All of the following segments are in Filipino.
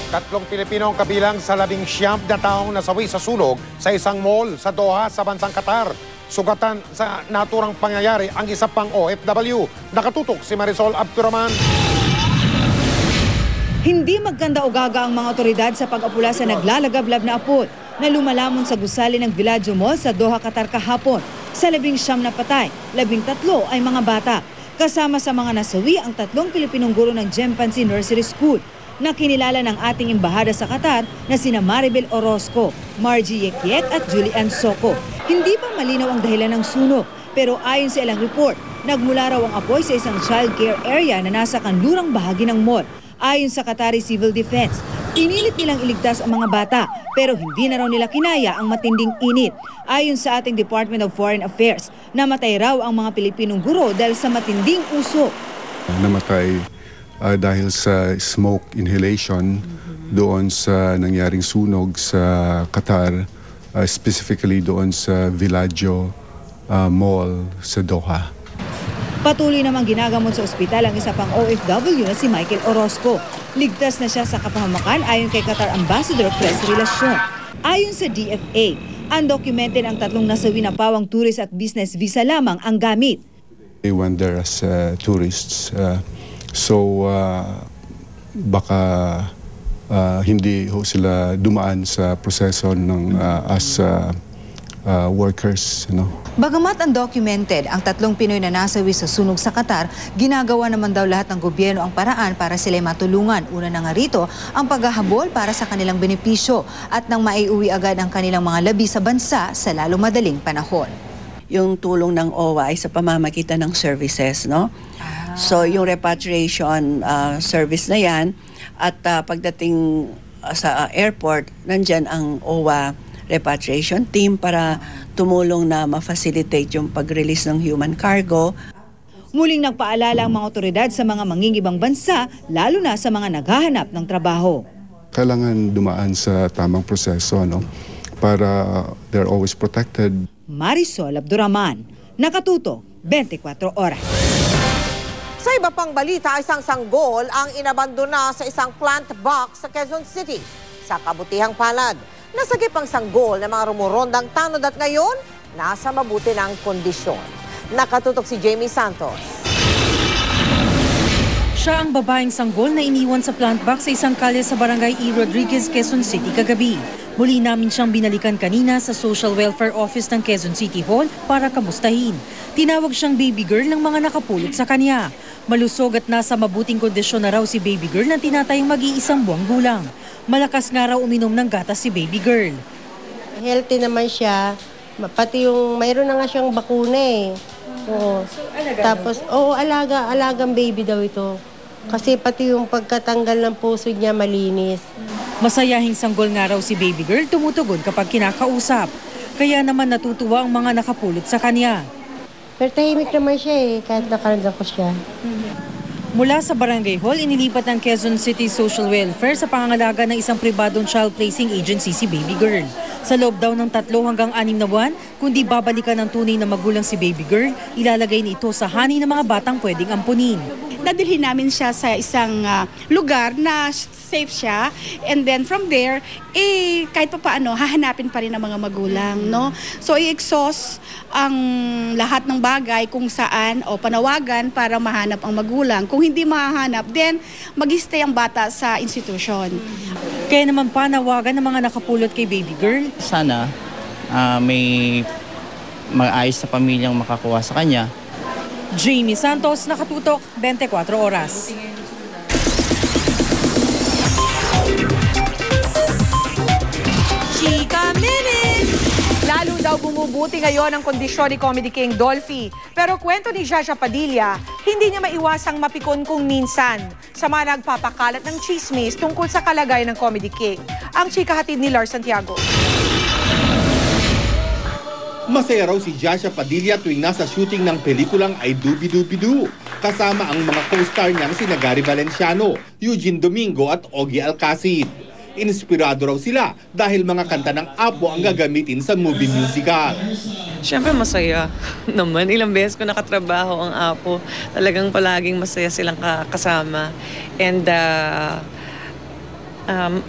Tatlong Pilipino ang kabilang sa 19 na taong nasawi sa sunog sa isang mall sa Doha sa bansang Qatar. Sugatan sa naturang pangyayari ang isa pang OFW. Nakatutok si Marisol Abduraman. Hindi magkanda o gaga ang mga otoridad sa pag-apula sa naglalagablab na apot na lumalamon sa gusali ng Villaggio Mall sa Doha, Qatar kahapon. Sa 19 na patay, 13 ay mga bata. Kasama sa mga nasawi ang 3 Pilipinong guro ng Gempansi Nursery School na kinilala ng ating embahada sa Qatar na sina Maribel Orozco, Margie Yekiek at Julian Soco. Hindi pa malinaw ang dahilan ng sunog, pero ayon sa ilang report, nagmula raw ang apoy sa isang child care area na nasa kanlurang bahagi ng mall. Ayon sa Qatari Civil Defense, pinilit nilang iligtas ang mga bata pero hindi na raw nila kinaya ang matinding init. Ayon sa ating Department of Foreign Affairs, namatay raw ang mga Pilipinong guro dahil sa matinding usok. Namatay dahil sa smoke inhalation doon sa nangyaring sunog sa Qatar, specifically doon sa Villaggio Mall sa Doha. Patuloy namang ginagamot sa ospital ang isa pang OFW na si Michael Orozco. Ligtas na siya sa kapahamakan ayon kay Qatar Ambassador Press Relasyon. Ayon sa DFA, undocumented ang 3 nasawi na pawang tourist at business visa lamang ang gamit. They went there as tourists. So baka hindi ho sila dumaan sa proseso ng as workers, Bagamat undocumented, ang 3 Pinoy na nasawi sa sunog sa Qatar, ginagawa naman daw lahat ng gobyerno ang paraan para sila'y matulungan. Una na nga rito, ang paghahabol para sa kanilang benepisyo at nang maiuwi agad ang kanilang mga labi sa bansa sa lalo madaling panahon. Yung tulong ng OWA ay sa pamamagitan ng services, no? So yung repatriation service na yan at pagdating sa airport, nandyan ang OWA repatriation team para tumulong na ma-facilitate yung pag-release ng human cargo. Muling nagpaalala ang mga otoridad sa mga mangingibang bansa, lalo na sa mga naghahanap ng trabaho. Kailangan dumaan sa tamang proseso, para they're always protected. Marisol Abduraman, nakatuto 24 oras. Sa iba pang balita, isang sanggol ang inabandona sa isang plant box sa Quezon City. Sa kabutihang palad, nasagip ang sanggol ng mga rumurondang tanod at ngayon, nasa mabuti ng kondisyon. Nakatutok si Jamie Santos. Siya ang babaeng sanggol na iniwan sa plant box sa isang kalye sa barangay E. Rodriguez, Quezon City kagabi. Muli namin siyang binalikan kanina sa Social Welfare Office ng Quezon City Hall para kamustahin. Tinawag siyang baby girl ng mga nakapulot sa kanya. Malusog at nasa mabuting kondisyon na raw si baby girl na tinatayang mag-iisang buwang gulang. Malakas nga raw uminom ng gatas si baby girl. Healthy naman siya. Pati yung, mayroon na nga siyang bakuna eh. Oo. So, alaga Tapos, alagang baby daw ito. Kasi pati yung pagkatanggal ng puso niya malinis. Masayahing sanggol nga raw si baby girl, tumutugon kapag kinakausap. Kaya naman natutuwa ang mga nakapulot sa kanya. Pero tahimik naman siya eh, kahit nakaranda ko siya. Mula sa Barangay Hall, inilipat ng Quezon City Social Welfare sa pangangalaga ng isang pribadong child placing agency si baby girl. Sa loob daw ng 3 hanggang 6 na buwan, kundi babalikan ng tunay na magulang si baby girl, ilalagay nito sa hani ng mga batang pwedeng ampunin. Dadalhin namin siya sa isang lugar na safe siya, and then from there, kahit pa paano, hahanapin pa rin ng mga magulang, no? So i-exhaust ang lahat ng bagay kung saan o panawagan para mahanap ang magulang. Kung hindi mahanap, then mag-stay ang bata sa institution. Kaya naman panawagan ng mga nakapulot kay baby girl. Sana may maayos na pamilyang makakuha sa kanya. Jamie Santos, nakatutok 24 oras. Chika Minute! Lalo daw bumubuti ngayon ang kondisyon ni Comedy King Dolphy. Pero kwento ni Jaja Padilla, hindi niya maiwasang mapikon kung minsan sa mga nagpapakalat ng chismis tungkol sa kalagayan ng Comedy King. Ang chika hatid ni Lars Santiago. Masaya raw si Jaja Padilla tuwing nasa shooting ng pelikulang I Dubi-Dubi-Du. Kasama ang mga co-star niyang sina Gary Valenciano, Eugene Domingo at Ogie Alcacid. Inspirado raw sila dahil mga kanta ng Apo ang gagamitin sa movie musical. Siyempre masaya naman. Ilang beses ko nakatrabaho ang Apo. Talagang palaging masaya silang kasama. And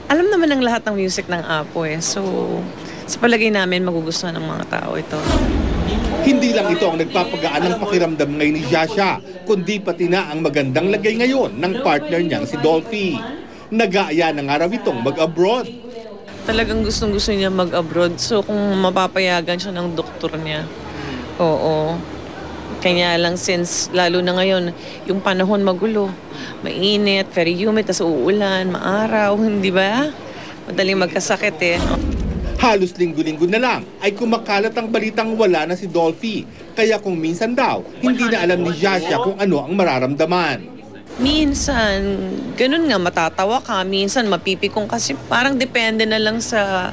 alam naman ng lahat ng music ng Apo eh. So, sa palagay namin, magugustuhan ng mga tao ito. Hindi lang ito ang nagpapagaan ng pakiramdam ngayon ni Jasha, kundi pati na ang magandang lagay ngayon ng partner niyang si Dolphy. Nag-aaya ng araw itong mag-abroad. Talagang gustong-gusto niya mag-abroad. So, kung mapapayagan siya ng doktor niya, oo. Kanya lang since, lalo na ngayon, yung panahon magulo. Mainit, very humid, tas uulan, maaraw, hindi ba? Madaling magkasakit eh. Halos linggo-linggo na lang ay kumakalat ang balitang wala na si Dolphy. Kaya kung minsan daw, hindi na alam ni Jasha kung ano ang mararamdaman. Minsan, ganun nga, matatawa ka. Minsan, mapipikong kasi parang depende na lang sa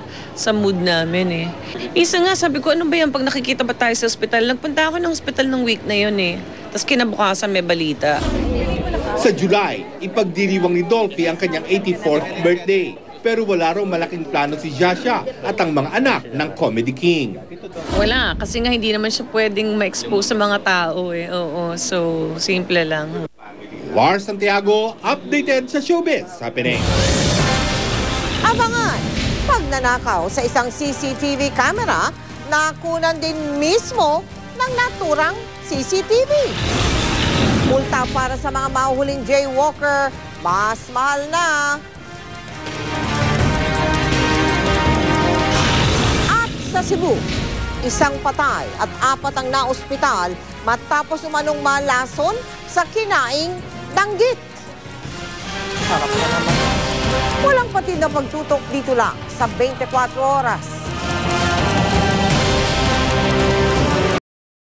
mood namin eh. Minsan nga, sabi ko, ano ba yan? Pag nakikita ba tayo sa ospital? Nagpunta ako ng ospital ng week na yun eh. Tapos kinabukasan may balita. Sa July, ipagdiriwang ni Dolphy ang kanyang 84th birthday. Pero wala raw malaking plano si Jasha at ang mga anak ng Comedy King. Wala, kasi nga hindi naman siya pwedeng ma-expose sa mga tao eh. Oo, so simple lang. War Santiago, updated sa Showbiz Happening. Abangan, pagnanakaw sa isang CCTV camera, nakunan din mismo ng naturang CCTV. Multa para sa mga mahuhuling jaywalker, mas mahal na. At sa Cebu, isang patay at 4 ang naospital matapos umanong malason sa kinaing danggit. Sarap na naman. Walang patid na pagtutok dito lang sa 24 oras.